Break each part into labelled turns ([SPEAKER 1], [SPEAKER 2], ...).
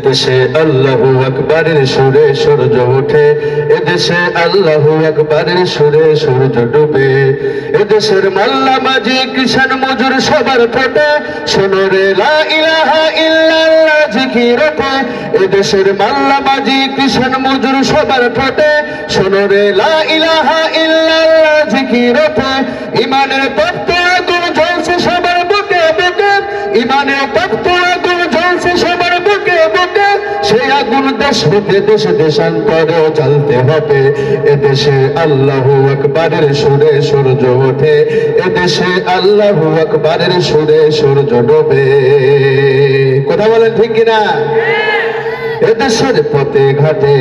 [SPEAKER 1] এদেশে আল্লাহু আকবারের সুরে সূর্য ওঠে, এদেশে আল্লাহু আকবারের সুরে সূর্য ডুবে। এদেশের মাল্লা মাঝি কিষান মজুর সবার ঠোঁটে শোনো রে লা ইলাহা ইল্লাল্লাহ জিকির ওঠে। এদেশের মাল্লা মাঝি কিষান মজুর সবার ঠোঁটে শোনো রে লা ইলাহা ইল্লাল্লাহ জিকির ওঠে। ইমানের তপ্ত আগুন জ্বলছে সবার বুকে বুকে, ইমানের তপ্ত আগুন জ্বলছে সবার বুকে বুকে। সেই আগুন দেশ হতে দেশে দেশান্তরে জ্বালতে হবে। এদেশে আল্লাহু আকবারের সুরে সূর্য ওঠে, এদেশে আল্লাহু আকবারের সুরে সূর্য ডোবে। কথা বলেন ঠিক কিনা? এদেশের পথে ঘাটে,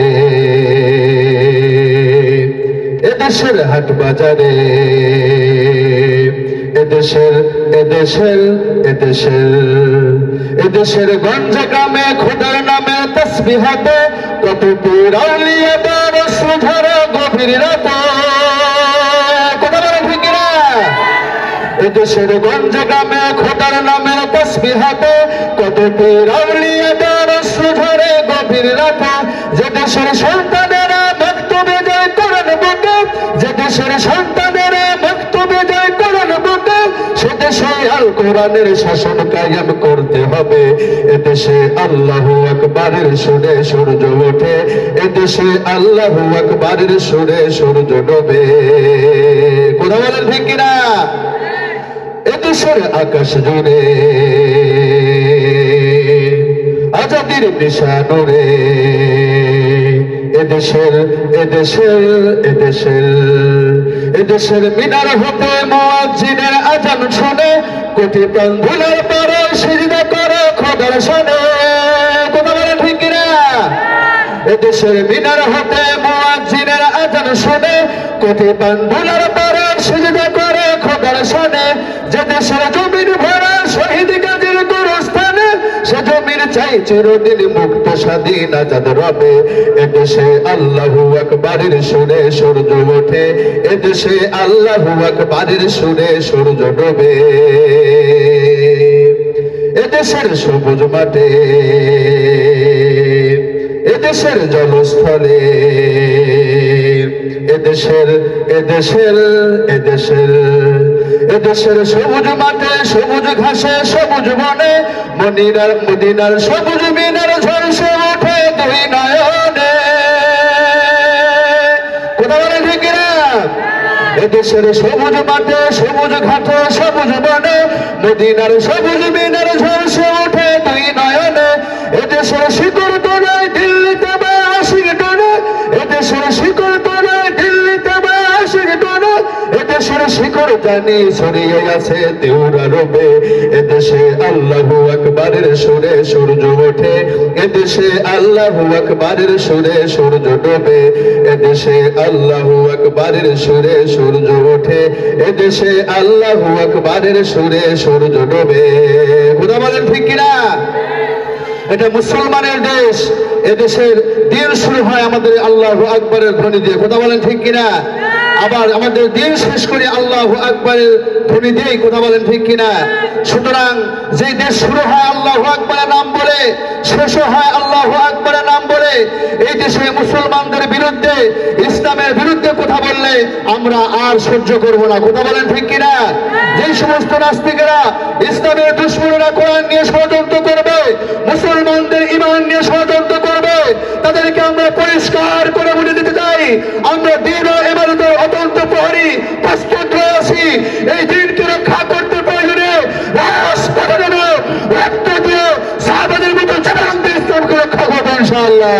[SPEAKER 1] এদেশের হাট বাজারে, এদেশের এদেশের এদেশের এদেশের গঞ্জ গ্রামে খোদার নামে তসবিহ হাতে কত পীর আউলিয়া দরস ঝরে গভীর রাতে। কথা বলে ঠিক না? এদেশের গঞ্জ গ্রামে খোদার নামে তসবিহ হাতে কত পীর আউলিয়া দরস ঝরে গভীর রাতে। যে দেশের সন্তানেরা মক্তবে যায় কোরআন বুকে, যে দেশের সন্তানেরা মক্তবে যায় কোরআন বুকে, সে দেশে আল কোরআনের শাসন কায়েম করতে হবে। এদেশে আল্লাহু আকবারের সুরে সূর্য ওঠে, এদেশে আল্লাহু আকবারের সুরে সূর্য ডোবে। কথা বলেন ঠিক কিনা? এদেশের আকাশ জুড়ে আজাদির নিশান ওড়ে, এদেশের এদেশের এদেশের এদেশের মিনার হতে মুয়াজ্জিনের আজান শুনে কোটি প্রাণ ধুলার পরে সিজদা করে খোদার শানে। কথা বলেন ঠিক কিনা? এদেশের মিনার হতে মুয়াজ্জিনের আজান শুনে কোটি প্রাণ ধুলার পরে সিজদা করে খোদার শানে। যে দেশের জমিন ভরা শহীদ গাজীর গোরস্থানে, সে জমির চাই চিরদিন মুক্ত স্বাধীন আজাদ রবে। এদেশে আল্লাহু আকবারের সুরে সূর্য ওঠে, এদেশে আল্লাহু আকবারের সুরে সূর্য ডোবে। এদেশের সবুজ মাঠে, এদেশের জলস্থলে, এদেশের এদেশের এদেশের এদেশের সবুজ মাঠে সবুজ ঘাসে সবুজ বনে, মদিনার মদিনার সবুজ মিনার ঝলসে ওঠে দুই নয়নে। কথা বলে ঠিক না? এদেশের সবুজ মাঠে সবুজ ঘাটে সবুজ বনে, মদিনার সবুজ মিনার ঝলসে ওঠে দুই নয়নে। এদেশের শিকড় তোলায় দিল্লিতে বা ওয়াশিংটনে, এদেশের শিকড় তোলায় দিল্লিতে বা ওয়াশিংটনে, এদেশের শিকড় জানি ছড়িয়ে আছে দেউরা রবে। এদেশে আল্লাহু আকবারের সুরে সূর্য ওঠে, এদেশে আল্লাহু আকবারের সুরে সূর্য ডোবে। এদেশে আল্লাহু আকবারের সুরে সূর্য ওঠে, এদেশে আল্লাহু আকবারের সুরে সূর্য ডোবে। কথা বলেন ঠিক কিনা? এটা মুসলমানের দেশ, এদেশের দিন শুরু হয় আমাদের আল্লাহু আকবারের ধ্বনি দিয়ে। কথা বলেন ঠিক কিনা? আবার আমাদের দিন শেষ করে আল্লাহু আকবারের ধ্বনি দিয়েই। কথা বলেন ঠিক কিনা? সুতরাং যে দেশ শুরু হয় আল্লাহু আকবারের নাম বলে, শেষ হয় আল্লাহু আকবারের নাম বলে, এই দেশে মুসলমানদের বিরুদ্ধে ইসলামের বিরুদ্ধে কথা বললে আমরা আর সহ্য করব না। কথা বলেন ঠিক কিনা? যে সমস্ত নাস্তিকেরা ইসলামের দুশমনেরা কোরআন নিয়ে ষড়যন্ত্র করবে, মুসলমানদের ঈমান নিয়ে ষড়যন্ত্র করবে, তাদেরকে আমরা পরিষ্কার করে বলে দিতে চাই, আমরা দ্বীন ও ইবাদতের অত্যন্ত প্রহরী প্রস্তুত রয়েছি। এই দিনকে রক্ষা করতে প্রয়োজনে রাজপথে নেব, রক্ত দিয়ে সাহাবাদের মতো জীবন দিয়ে ইসলামকে রক্ষা করবো ইনশাআল্লাহ।